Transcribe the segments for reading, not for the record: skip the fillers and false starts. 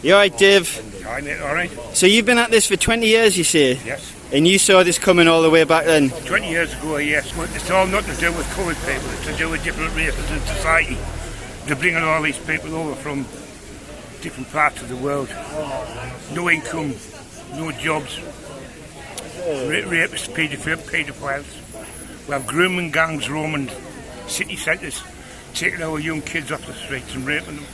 You alright, Dave? Hi mate, alright? So you've been at this for 20 years, you say? Yes. And you saw this coming all the way back then? 20 years ago, yes. But it's all not to do with coloured people, it's to do with different races in society. They're bringing all these people over from different parts of the world. No income, no jobs, rapists, paedophiles. We have grooming gangs roaming city centres, taking our young kids off the streets and raping them.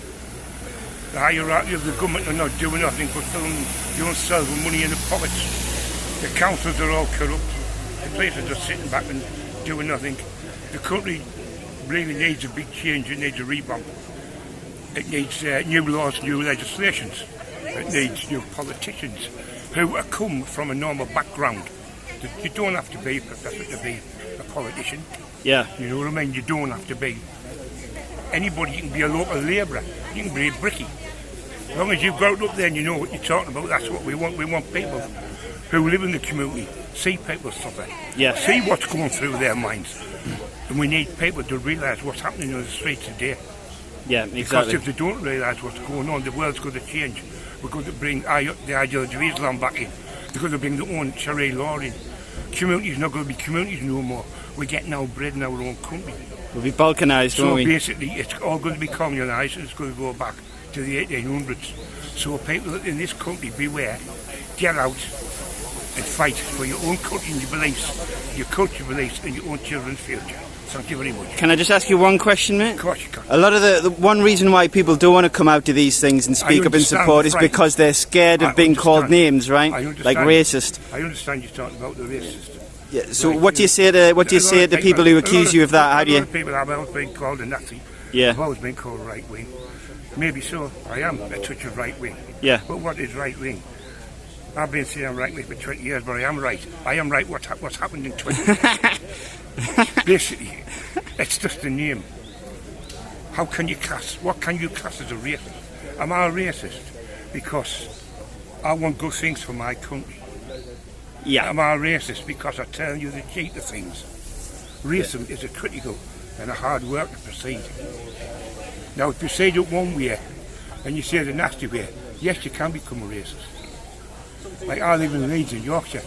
The hierarchy of the government are not doing nothing but filling their own selves with money in the pockets. The councils are all corrupt. The places are sitting back and doing nothing. The country really needs a big change. It needs a revamp. It needs new laws, new legislations. It needs new politicians who come from a normal background. You don't have to be a professor to be a politician. Yeah. You know what I mean? You don't have to be anybody. You can be a local labourer. You can be a brickie. As long as you've got it up there and you know what you're talking about, that's what we want. We want people who live in the community, see people suffer, see what's going through their minds. And we need people to realise what's happening on the streets today. Yeah, exactly. Because if they don't realise what's going on, the world's going to change. We're going to bring the ideology of Islam back in. They're going to bring their own Sharia law in. Communities not going to be communities no more. We're getting our bread in our own country. We'll be balkanised, won't we? So basically, it's all going to be communised and it's going to go back to the 1800s. So people in this country, beware, get out and fight for your own country and your beliefs, your culture beliefs and your own children's future. Thank you very much. Can I just ask you one question, mate? Of course you can. A lot of the one reason why people don't want to come out to these things and speak up in support is because they're scared of being called names, right? Like racist. I understand you're talking about the racist. Yeah, so right, what do you say to people who accuse you of that? How do you? A lot of people have always been called a Nazi. Yeah. I've always been called right wing. Maybe so. I am a touch of right wing. Yeah. But what is right wing? I've been saying I'm right wing for 20 years, but I am right. I am right. What's happened in 20 years? Basically, it's just a name. How can you class? What can you class as a racist? Am I a racist because I want good things for my country? Yeah. Am I a racist because I tell you the cheaper things? Racism is a critical and a hard work to proceed. Now, if you say it one way and you say the nasty way, yes, you can become a racist. Like I live in Leeds in Yorkshire.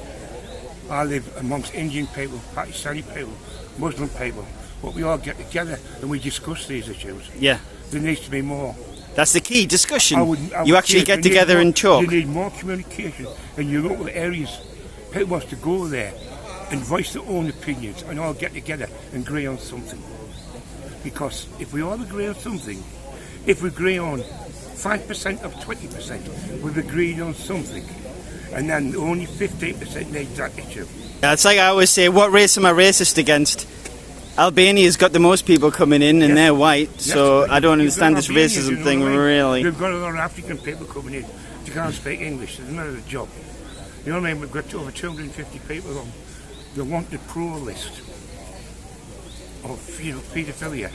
I live amongst Indian people, Pakistani people, Muslim people, but we all get together and we discuss these issues. Yeah. There needs to be more. That's the key, discussion. I would you actually get together and talk. You need more communication in your local areas. People wants to go there and voice their own opinions and all get together and agree on something. Because if we all agree on something, if we agree on 5% of 20%, we've agreed on something. And then only 15% needs that issue. Yeah, it's like I always say, what race am I racist against? Albania's got the most people coming in and they're white, so I don't understand this racism thing, really. We've got a lot of African people coming in. They can't speak English, it's not a job. You know what I mean? We've got over 250 people on the wanted pro list of paedophilia.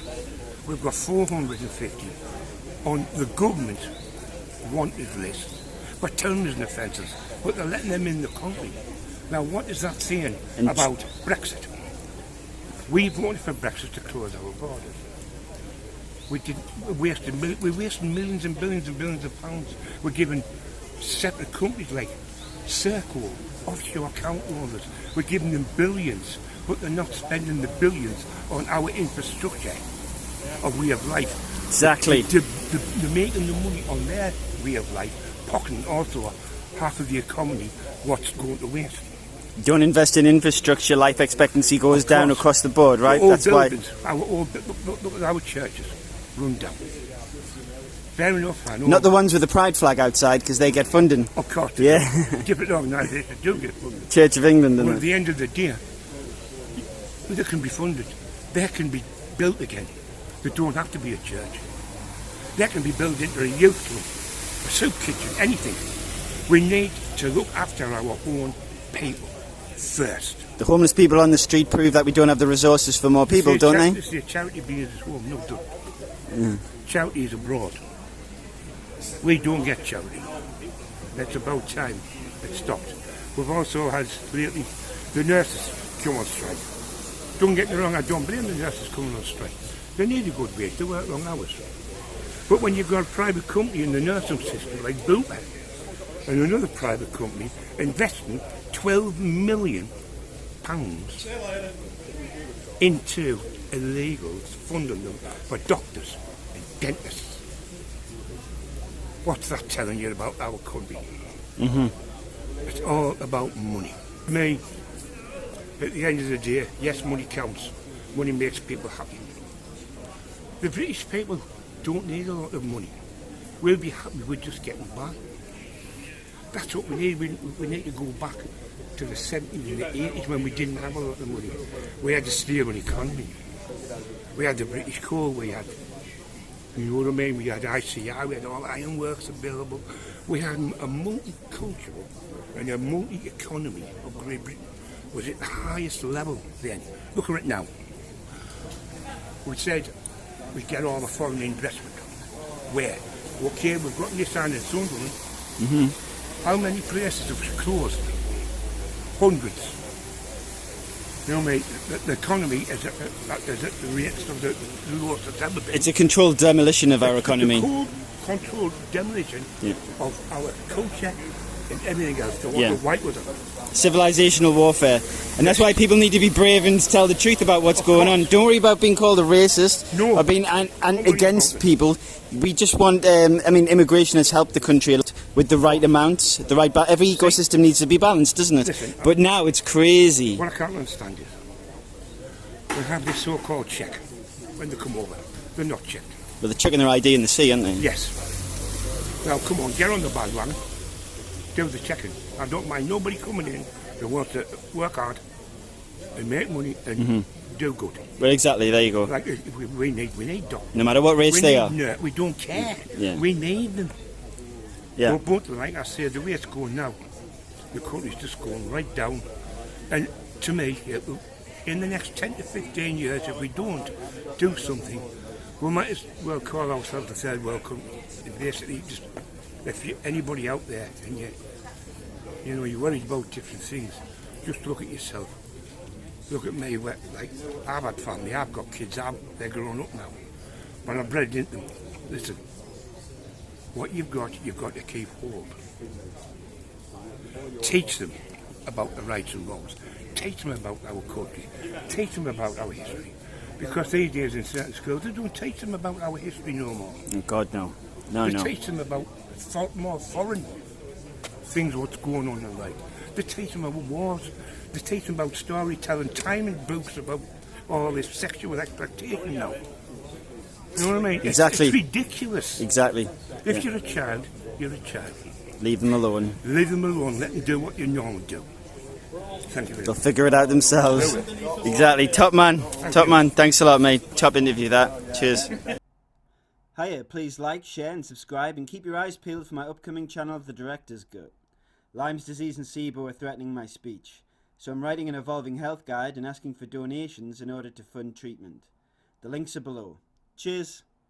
We've got 450 on the government wanted list for terrorism offences, but they're letting them in the country. Now, what is that saying about Brexit? We voted for Brexit to close our borders. We're wasting millions and billions and billions of pounds. We're giving separate companies like Serco, offshore account holders, we're giving them billions, but they're not spending the billions on our infrastructure of way of life. Exactly. They're making the money on their way of life, pocketing also half of the economy, what's going to waste. Don't invest in infrastructure, life expectancy goes down across the board, right? That's buildings, why. Look at our churches, run down. Fair enough, I know. Not the ones with the pride flag outside, because they get funding. Of course, different organisations do get funding. Church of England, but at the end of the day, they can be funded. They can be built again. They don't have to be a church. They can be built into a youth club, a soup kitchen, anything. We need to look after our own people first. The homeless people on the street prove that we don't have the resources for more people, don't they? This is a charity business at home, no done. Charity is abroad. We don't get charity. That's about time it stopped. We've also had lately the nurses come on strike. Don't get me wrong, I don't blame the nurses coming on strike. They need a good wage, they work long hours. But when you've got a private company in the nursing system like Propa and another private company investing £12 million into illegals, funding them for doctors and dentists. What's that telling you about our country? It's all about money. Me, at the end of the day, yes, money counts. Money makes people happy. The British people don't need a lot of money. We'll be happy with just getting by. That's what we need. We need to go back to the 70s and the 80s when we didn't have a lot of money. We had the steering economy. We had the British coal, we had, you know what I mean, we had ICI, we had all ironworks available. We had a multicultural and a multi-economy of Great Britain was at the highest level then. Look at it now. We said we'd get all the foreign investment. Where? Okay, we've got Iceland and Sunderland. How many places have closed? Hundreds. You know, mate, the economy is at the rates of the lowest it's ever been. It's a controlled demolition of our economy. Controlled demolition of our culture and everything else. They want to wipe with them. Civilisational warfare. And that's why people need to be brave and tell the truth about what's going on. Don't worry about being called a racist or being against people. We just want, immigration has helped the country with the right amounts, every ecosystem needs to be balanced, doesn't it? Listen, but now it's crazy. What I can't understand is, they have this so-called check when they come over. They're not checked. Well, they're checking their ID in the sea, aren't they? Yes. Now, come on, get on the bandwagon. Do the checking. I don't mind nobody coming in who wants to work hard and make money and do good. Well, exactly. There you go. Like we need doctors. No matter what race they are. No, we don't care. Yeah. We need them. Yeah. But like I say, the way it's going now, the country's just going right down. And to me, in the next 10 to 15 years, if we don't do something, we might as well call ourselves a third world country. And basically, just if anybody out there and you're worried about different things, just look at yourself. Look at me. Like I've had family, I've got kids, they're grown up now, but I'm bred into them. Listen. What you've got to keep hold. Teach them about the rights and wrongs. Teach them about our country. Teach them about our history. Because these days in certain schools, they don't teach them about our history no more. Oh God, no. They teach them about more foreign things, what's going on in life. They teach them about wars. They teach them about storytelling, time in books about all this sexual exploitation now. You know what I mean? Exactly. It's ridiculous. Exactly. If you're a child, you're a child. Leave them alone. Leave them alone. Let them do what you normally do. Thank you very much. They'll figure it out themselves. Exactly. Top man. Top man. Thanks a lot, mate. Top interview that. Cheers. Hiya. Please like, share and subscribe and keep your eyes peeled for my upcoming channel of The Director's Gut. Lyme's disease and SIBO are threatening my speech, so I'm writing an evolving health guide and asking for donations in order to fund treatment. The links are below. Cheers.